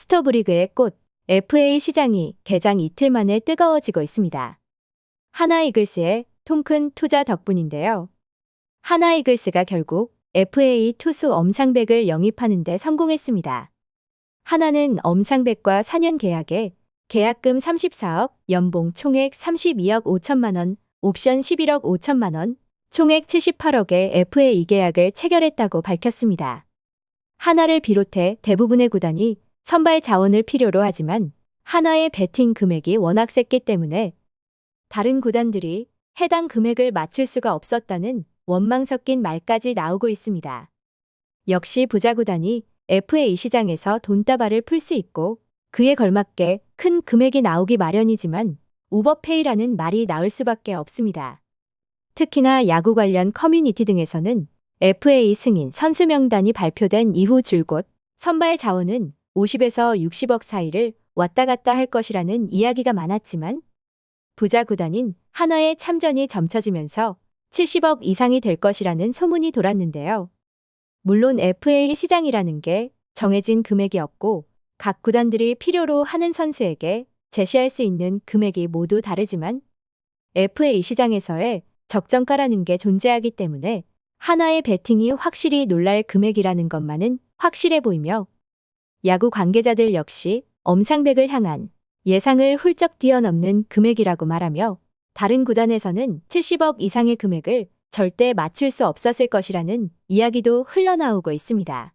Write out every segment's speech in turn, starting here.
스토브리그의 꽃, FA 시장이 개장 이틀 만에 뜨거워지고 있습니다. 하나이글스의 통큰 투자 덕분인데요. 하나이글스가 결국 FA 투수 엄상백을 영입하는 데 성공했습니다. 하나는 엄상백과 4년 계약에 계약금 34억, 연봉 총액 32억 5천만 원, 옵션 11억 5천만 원, 총액 78억의 FA 계약을 체결했다고 밝혔습니다. 하나를 비롯해 대부분의 구단이 선발 자원을 필요로 하지만 하나의 베팅 금액이 워낙 셌기 때문에 다른 구단들이 해당 금액을 맞출 수가 없었다는 원망 섞인 말까지 나오고 있습니다. 역시 부자 구단이 FA 시장에서 돈다발을 풀 수 있고 그에 걸맞게 큰 금액이 나오기 마련이지만 오버페이라는 말이 나올 수밖에 없습니다. 특히나 야구 관련 커뮤니티 등에서는 FA 승인 선수 명단이 발표된 이후 줄곧 선발 자원은 50에서 60억 사이를 왔다 갔다 할 것이라는 이야기가 많았지만 부자 구단인 하나의 참전이 점쳐지면서 70억 이상이 될 것이라는 소문이 돌았는데요. 물론 FA 시장이라는 게 정해진 금액이 없고 각 구단들이 필요로 하는 선수에게 제시할 수 있는 금액이 모두 다르지만 FA 시장에서의 적정가라는 게 존재하기 때문에 하나의 베팅이 확실히 놀랄 금액이라는 것만은 확실해 보이며 야구 관계자들 역시 엄상백을 향한 예상을 훌쩍 뛰어넘는 금액이라고 말하며 다른 구단에서는 70억 이상의 금액을 절대 맞출 수 없었을 것이라는 이야기도 흘러나오고 있습니다.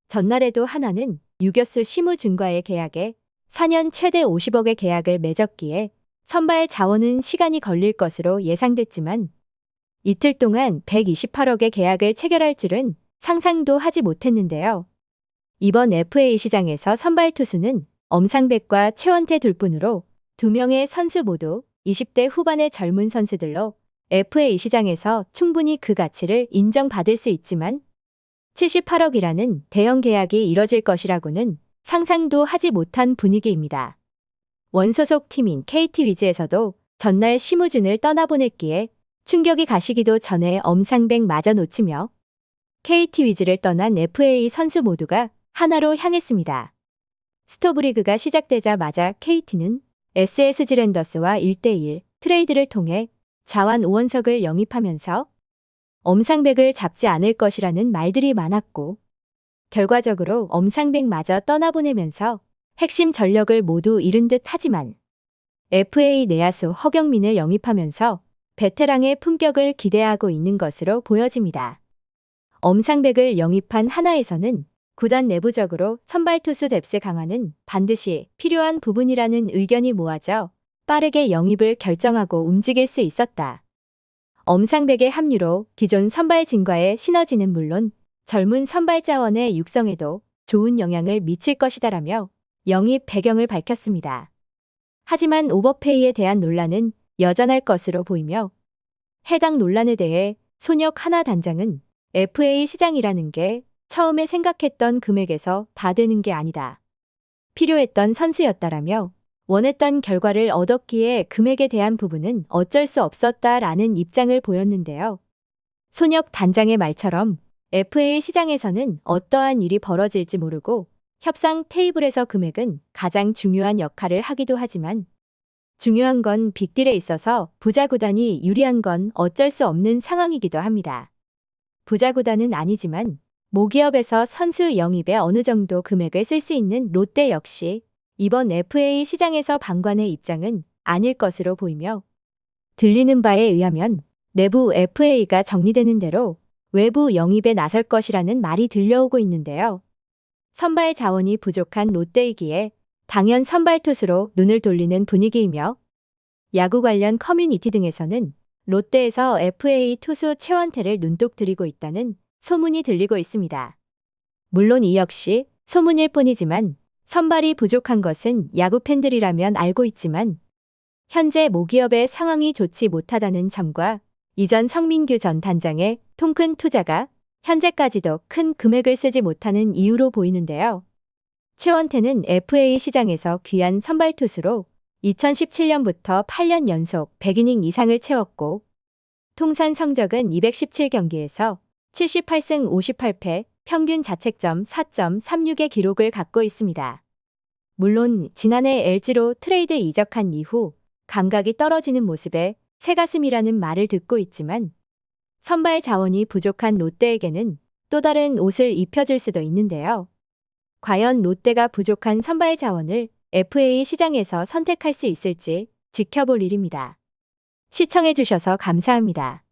전날에도 하나는 유격수 심우준과의 계약에 4년 최대 50억의 계약을 맺었기에 선발 자원은 시간이 걸릴 것으로 예상됐지만 이틀 동안 128억의 계약을 체결할 줄은 상상도 하지 못했는데요. 이번 FA 시장에서 선발 투수는 엄상백과 최원태 둘뿐으로 2명의 선수 모두 20대 후반의 젊은 선수들로 FA 시장에서 충분히 그 가치를 인정받을 수 있지만 78억이라는 대형 계약이 이뤄질 것이라고는 상상도 하지 못한 분위기입니다. 원소속 팀인 KT 위즈에서도 전날 심우준을 떠나보냈기에 충격이 가시기도 전에 엄상백 마저 놓치며 KT 위즈를 떠난 FA 선수 모두가 하나로 향했습니다. 스토브리그가 시작되자마자 KT는 SSG 랜더스와 1대1 트레이드를 통해 자완 오원석을 영입하면서 엄상백을 잡지 않을 것이라는 말들이 많았고 결과적으로 엄상백마저 떠나보내면서 핵심 전력을 모두 잃은 듯 하지만 FA 내야수 허경민을 영입하면서 베테랑의 품격을 기대하고 있는 것으로 보여집니다. 엄상백을 영입한 하나에서는 구단 내부적으로 선발 투수 뎁스 강화는 반드시 필요한 부분이라는 의견이 모아져 빠르게 영입을 결정하고 움직일 수 있었다. 엄상백의 합류로 기존 선발진과의 시너지는 물론 젊은 선발 자원의 육성에도 좋은 영향을 미칠 것이다라며 영입 배경을 밝혔습니다. 하지만 오버페이에 대한 논란은 여전할 것으로 보이며 해당 논란에 대해 손혁 하나 단장은 FA 시장이라는 게 처음에 생각했던 금액에서 다 되는 게 아니다. 필요했던 선수였다라며 원했던 결과를 얻었기에 금액에 대한 부분은 어쩔 수 없었다라는 입장을 보였는데요. 손혁 단장의 말처럼 FA 시장에서는 어떠한 일이 벌어질지 모르고 협상 테이블에서 금액은 가장 중요한 역할을 하기도 하지만 중요한 건 빅딜에 있어서 부자 구단이 유리한 건 어쩔 수 없는 상황이기도 합니다. 부자 구단은 아니지만 모기업에서 선수 영입에 어느 정도 금액을 쓸 수 있는 롯데 역시 이번 FA 시장에서 방관의 입장은 아닐 것으로 보이며 들리는 바에 의하면 내부 FA가 정리되는 대로 외부 영입에 나설 것이라는 말이 들려오고 있는데요. 선발 자원이 부족한 롯데이기에 당연 선발 투수로 눈을 돌리는 분위기이며 야구 관련 커뮤니티 등에서는 롯데에서 FA 투수 최원태를 눈독 들이고 있다는 소문이 들리고 있습니다. 물론 이 역시 소문일 뿐이지만 선발이 부족한 것은 야구 팬들이라면 알고 있지만 현재 모기업의 상황이 좋지 못하다는 점과 이전 성민규 전 단장의 통큰 투자가 현재까지도 큰 금액을 쓰지 못하는 이유로 보이는데요. 최원태는 FA 시장에서 귀한 선발 투수로 2017년부터 8년 연속 100이닝 이상을 채웠고 통산 성적은 217경기에서 78승 58패, 평균 자책점 4.36의 기록을 갖고 있습니다. 물론 지난해 LG로 트레이드 이적한 이후 감각이 떨어지는 모습에 새가슴이라는 말을 듣고 있지만 선발 자원이 부족한 롯데에게는 또 다른 옷을 입혀줄 수도 있는데요. 과연 롯데가 부족한 선발 자원을 FA 시장에서 선택할 수 있을지 지켜볼 일입니다. 시청해주셔서 감사합니다.